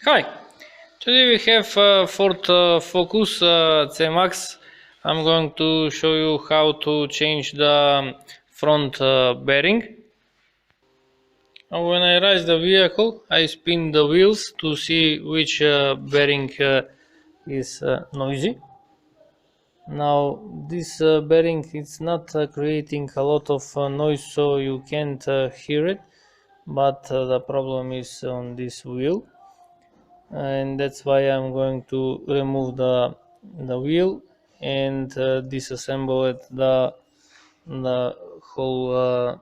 Hi, today we have Ford Focus C-Max. I'm going to show you how to change the front bearing. When I raise the vehicle, I spin the wheels to see which bearing is noisy. Now this bearing is not creating a lot of noise, so you can't hear it, but the problem is on this wheel, and that's why I'm going to remove the wheel and disassemble it the whole.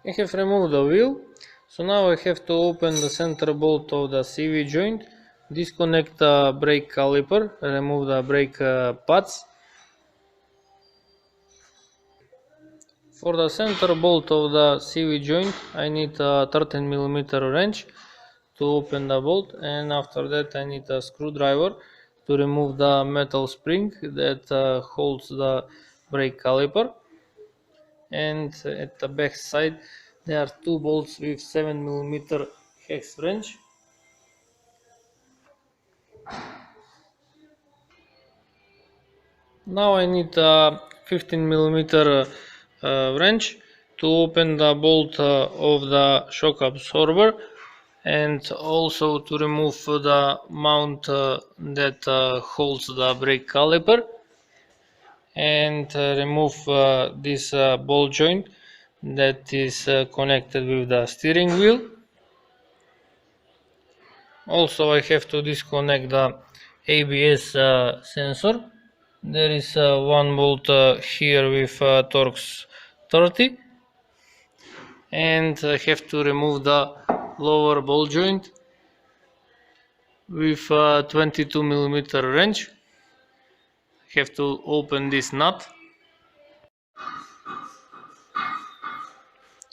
I have removed the wheel, so now I have to open the center bolt of the CV joint, disconnect the brake caliper, remove the brake pads. For the center bolt of the CV joint, I need a 13mm wrench to open the bolt, and after that I need a screwdriver to remove the metal spring that holds the brake caliper. And at the back side there are two bolts with 7mm hex wrench. Now I need a 15mm wrench to open the bolt of the shock absorber, and also to remove the mount that holds the brake caliper, and remove this ball joint that is connected with the steering wheel. Also I have to disconnect the ABS sensor. There is one bolt here with Torx 30, and I have to remove the lower ball joint with a 22mm wrench. I have to open this nut.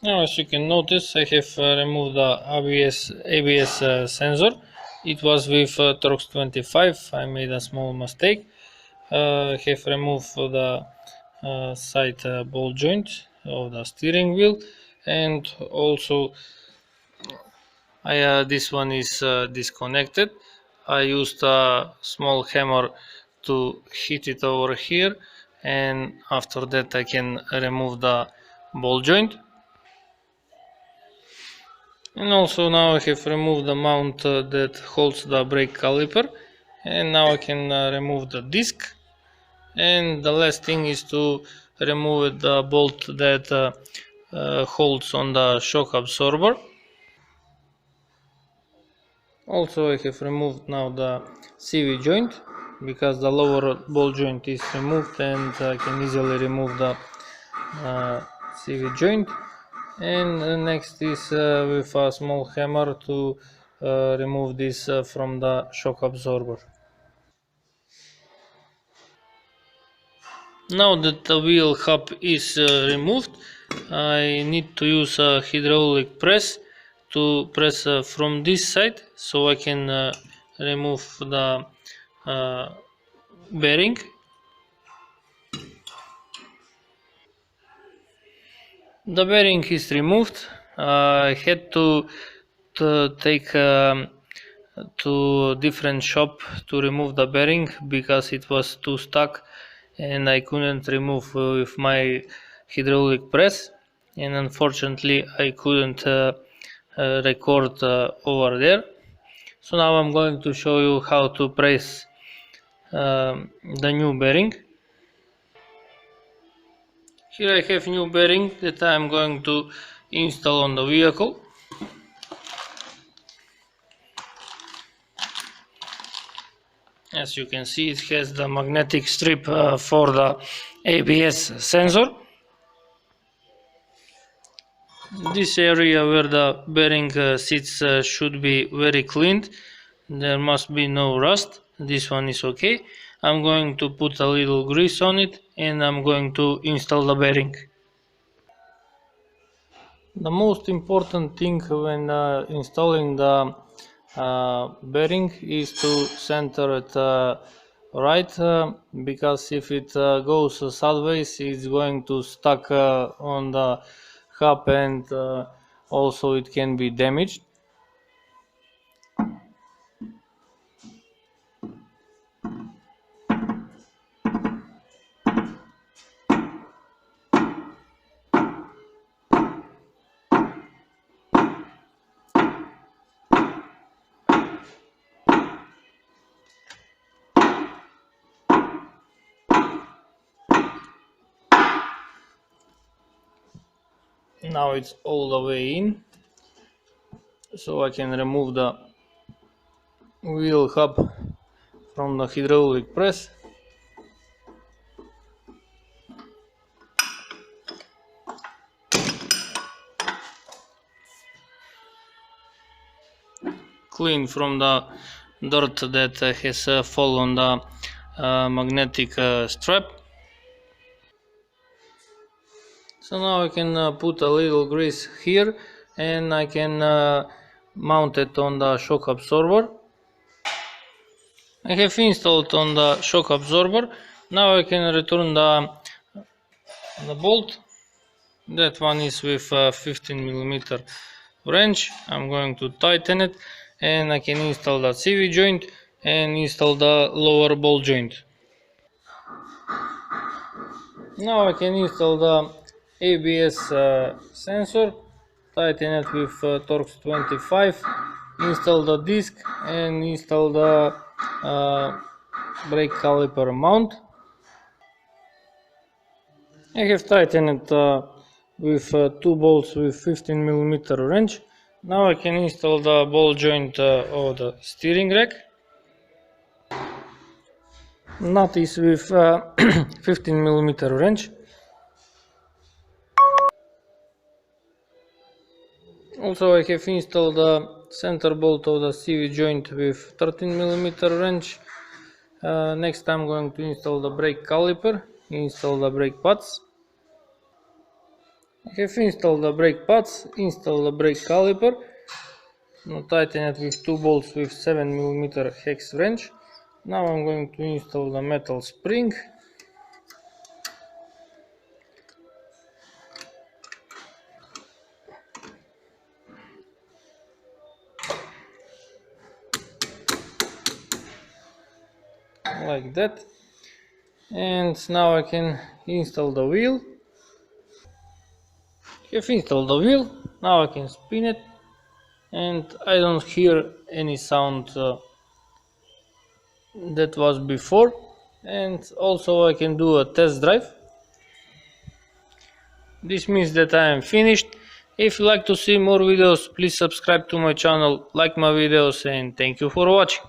Now, as you can notice, I have removed the ABS sensor. It was with Torx 25. I made a small mistake. I have removed the side ball joint of the steering wheel, and also this one is disconnected. I used a small hammer to hit it over here, and after that I can remove the ball joint. And also now I have removed the mount that holds the brake caliper, and now I can remove the disc. And the last thing is to remove the bolt that holds on the shock absorber. Also I have removed now the CV joint, because the lower ball joint is removed, and I can easily remove the CV joint. And next is with a small hammer to remove this from the shock absorber. Now that the wheel hub is removed, I need to use a hydraulic press to press from this side, so I can remove the bearing. The bearing is removed. I had to take to different shop to remove the bearing because it was too stuck, and I couldn't remove with my hydraulic press, and unfortunately I couldn't record over there. So now I'm going to show you how to press the new bearing. Here I have new bearing that I'm going to install on the vehicle. As you can see, it has the magnetic strip for the ABS sensor. This area where the bearing sits should be very cleaned. There must be no rust. This one is okay. I'm going to put a little grease on it, and I'm going to install the bearing. The most important thing when installing the bearing is to center it right, because if it goes sideways, it's going to stuck on the hub, and also it can be damaged. Now it's all the way in, so I can remove the wheel hub from the hydraulic press. Clean from the dirt that has fallen the magnetic strap. So now I can put a little grease here, and I can mount it on the shock absorber. I have installed on the shock absorber. Now I can return the bolt. That one is with a 15mm wrench. I'm going to tighten it, and I can install the CV joint and install the lower ball joint. Now I can install the ABS sensor, tighten it with Torx 25, install the disc and install the brake caliper mount. I have tightened it with two bolts with 15mm wrench. Now I can install the ball joint of the steering rack. Nut is with 15mm wrench. Also I have installed the center bolt of the CV joint with 13mm wrench. Next I'm going to install the brake caliper, install the brake pads. I have installed the brake pads, install the brake caliper. Now tighten it with two bolts with 7mm hex wrench. Now I'm going to install the metal spring. Like that. And now I can install the wheel. Have installed the wheel. Now I can spin it, and I don't hear any sound that was before. And also I can do a test drive. This means that I am finished. If you like to see more videos, please subscribe to my channel, like my videos, and thank you for watching.